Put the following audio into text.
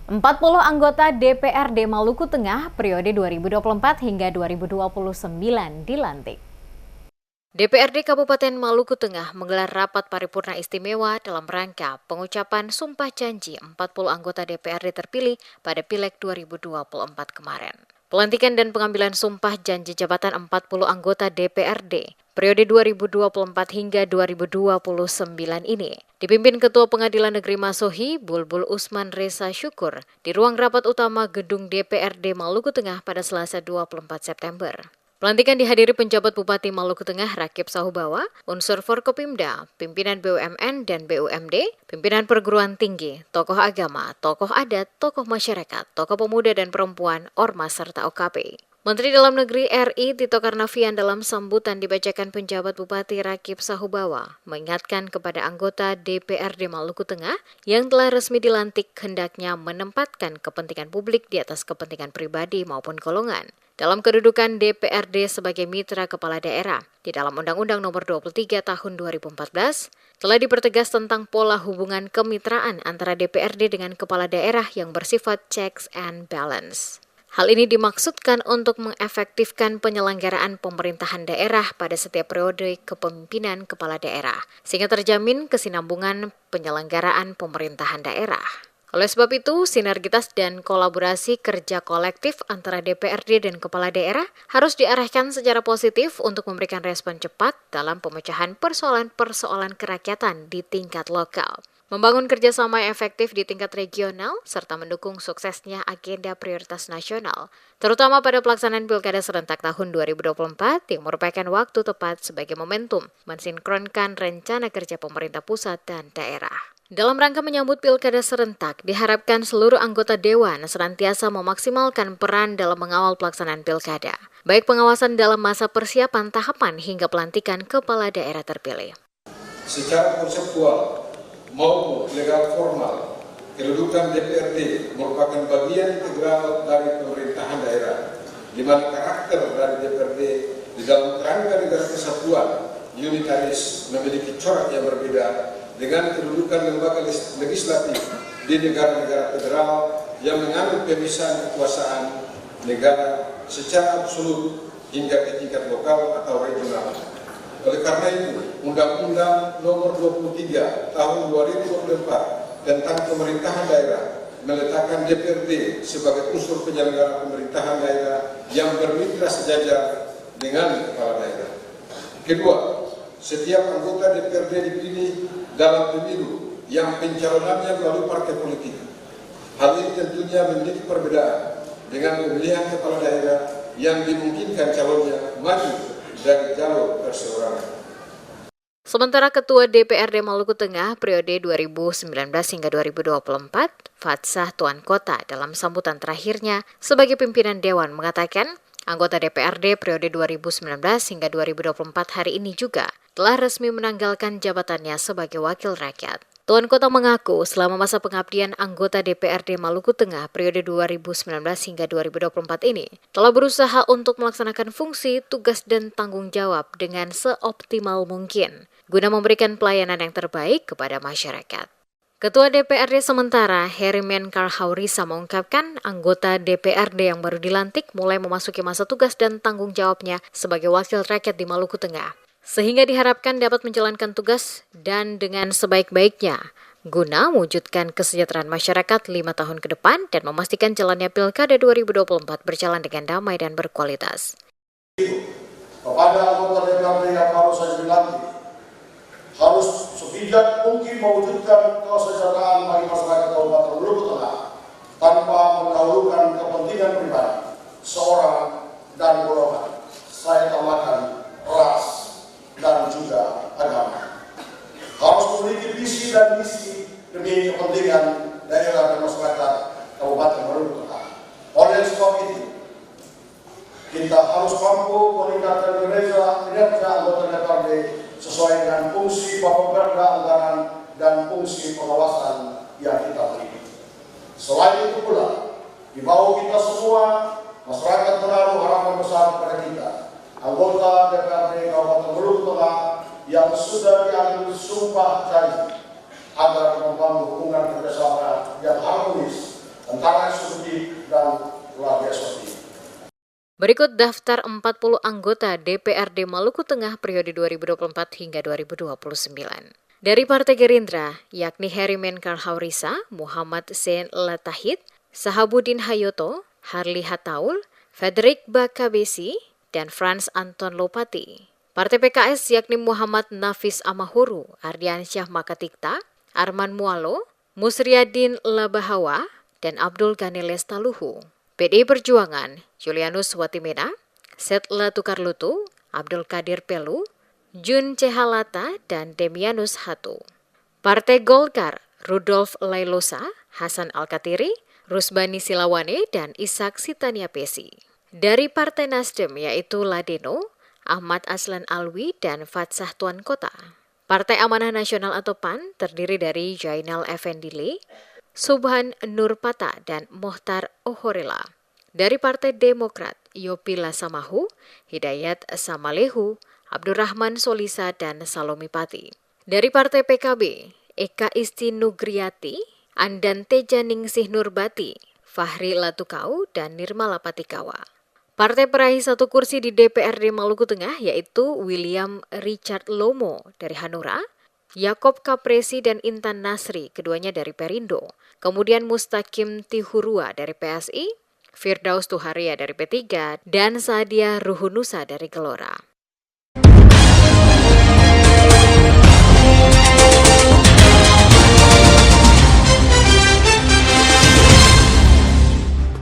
40 anggota DPRD Maluku Tengah periode 2024 hingga 2029 dilantik. DPRD Kabupaten Maluku Tengah menggelar rapat paripurna istimewa dalam rangka pengucapan sumpah janji 40 anggota DPRD terpilih pada Pileg 2024 kemarin. Pelantikan dan pengambilan sumpah janji jabatan 40 anggota DPRD periode 2024 hingga 2029 ini dipimpin Ketua Pengadilan Negeri Masohi Bulbul Usman Reza Syukur di ruang rapat utama Gedung DPRD Maluku Tengah pada Selasa 24 September. Pelantikan dihadiri penjabat Bupati Maluku Tengah Rakip Sahubawa, unsur Forkopimda, pimpinan BUMN dan BUMD, pimpinan perguruan tinggi, tokoh agama, tokoh adat, tokoh masyarakat, tokoh pemuda dan perempuan, Ormas serta OKP. Menteri Dalam Negeri RI Tito Karnavian dalam sambutan dibacakan penjabat Bupati Rakip Sahubawa mengingatkan kepada anggota DPRD Maluku Tengah yang telah resmi dilantik hendaknya menempatkan kepentingan publik di atas kepentingan pribadi maupun golongan. Dalam kedudukan DPRD sebagai mitra kepala daerah, di dalam Undang-Undang Nomor 23 Tahun 2014, telah dipertegas tentang pola hubungan kemitraan antara DPRD dengan kepala daerah yang bersifat checks and balance. Hal ini dimaksudkan untuk mengefektifkan penyelenggaraan pemerintahan daerah pada setiap periode kepemimpinan kepala daerah, sehingga terjamin kesinambungan penyelenggaraan pemerintahan daerah. Oleh sebab itu, sinergitas dan kolaborasi kerja kolektif antara DPRD dan kepala daerah harus diarahkan secara positif untuk memberikan respon cepat dalam pemecahan persoalan-persoalan kerakyatan di tingkat lokal, membangun kerjasama yang efektif di tingkat regional, serta mendukung suksesnya agenda prioritas nasional, terutama pada pelaksanaan Pilkada serentak tahun 2024 yang merupakan waktu tepat sebagai momentum mensinkronkan rencana kerja pemerintah pusat dan daerah. Dalam rangka menyambut Pilkada serentak, diharapkan seluruh anggota Dewan senantiasa memaksimalkan peran dalam mengawal pelaksanaan Pilkada, baik pengawasan dalam masa persiapan tahapan hingga pelantikan kepala daerah terpilih. Secara konseptual maupun legal formal, kedudukan DPRD merupakan bagian integral dari pemerintahan daerah, di mana karakter dari DPRD di dalam kerangka negara kesatuan unitaris memiliki corak yang berbeda dengan kedudukan lembaga legislatif di negara-negara federal yang menganut pemisahan kekuasaan negara secara absolut hingga ke tingkat lokal atau regional. Oleh karena itu, Undang-Undang Nomor 23 Tahun 2024 tentang pemerintahan daerah meletakkan DPRD sebagai unsur penyelenggara pemerintahan daerah yang bermitra sejajar dengan kepala daerah. Kedua, setiap anggota DPRD dipilih dalam pemilu yang pencalonannya melalui partai politik. Hal ini tentunya memiliki perbedaan dengan pemilihan kepala daerah yang dimungkinkan calonnya maju dari jalur perseorangan. Sementara Ketua DPRD Maluku Tengah periode 2019 hingga 2024, Fatsah Tuan Kota dalam sambutan terakhirnya sebagai pimpinan Dewan mengatakan, anggota DPRD periode 2019 hingga 2024 hari ini juga telah resmi menanggalkan jabatannya sebagai wakil rakyat. Tuan Kota mengaku selama masa pengabdian anggota DPRD Maluku Tengah periode 2019 hingga 2024 ini telah berusaha untuk melaksanakan fungsi, tugas, dan tanggung jawab dengan seoptimal mungkin guna memberikan pelayanan yang terbaik kepada masyarakat. Ketua DPRD sementara Herimen Karhaurisa mengungkapkan anggota DPRD yang baru dilantik mulai memasuki masa tugas dan tanggung jawabnya sebagai wakil rakyat di Maluku Tengah, sehingga diharapkan dapat menjalankan tugas dan dengan sebaik-baiknya guna mewujudkan kesejahteraan masyarakat 5 tahun ke depan dan memastikan jalannya Pilkada 2024 berjalan dengan damai dan berkualitas. Kepada anggota DPRD yang baru saja dilantik, harus sebijak mungkin mewujudkan kesejahteraan bagi masyarakat Kabupaten Maluku Tengah tanpa mendahulukan kepentingan pribadi seorang dan golongan. Saya tambahkan ras dan juga agama. Harus memiliki visi dan misi demi kepentingan daerah dan masyarakat Kabupaten Maluku Tengah. Oleh sebab itu, kita harus mampu meningkatkan kinerja anggota DPRD sesuai dengan fungsi pemerintah anggaran dan fungsi pengawasan yang kita miliki. Selain itu pula, di bawah kita semua, masyarakat menaruh harapan besar kepada kita, anggota DPRD Kabupaten Maluku Tengah yang sudah diambil sumpah janji agar membangun hubungan kerjasama yang harmonis Berikut daftar 40 anggota DPRD Maluku Tengah periode 2024 hingga 2029. Dari Partai Gerindra, yakni Heri Menkar Haurisa, Muhammad Sen Latahid, Sahabuddin Hayoto, Harli Hataul, Frederick Bakabesi, dan Frans Anton Lopati. Partai PKS yakni Muhammad Nafis Amahuru, Ardiansyah Makatikta, Arman Mualo, Musriadin Labahawa, dan Abdul Ghani Lestaluhu. PDI Perjuangan, Julianus Watimena, Setla Tukarlutu, Abdul Qadir Pelu, Jun Cehalata, dan Demianus Hatu. Partai Golkar, Rudolf Lailosa, Hasan Alkatiri, Rusbani Silawane, dan Ishak Sitaniapesi. Dari Partai Nasdem yaitu Ladeno, Ahmad Aslan Alwi, dan Fatsah Tuan Kota. Partai Amanah Nasional atau PAN terdiri dari Jainal Effendile, Subhan Nurpata, dan Mohtar Ohorela. Dari Partai Demokrat, Yopila Samahu, Hidayat Samalehu, Abdurrahman Solisa, dan Salomi Pati. Dari Partai PKB, Eka Isti Nugriati, Andan Teja Ningsih Nurbati, Fahri Latukau, dan Nirmala Patikawa. Partai peraih satu kursi di DPRD Maluku Tengah yaitu William Richard Lomo dari Hanura, Yakob Kapresi dan Intan Nasri, keduanya dari Perindo. Kemudian Mustaqim Tihurua dari PSI, Firdaus Tuharia dari P3, dan Sadia Ruhunusa dari Gelora.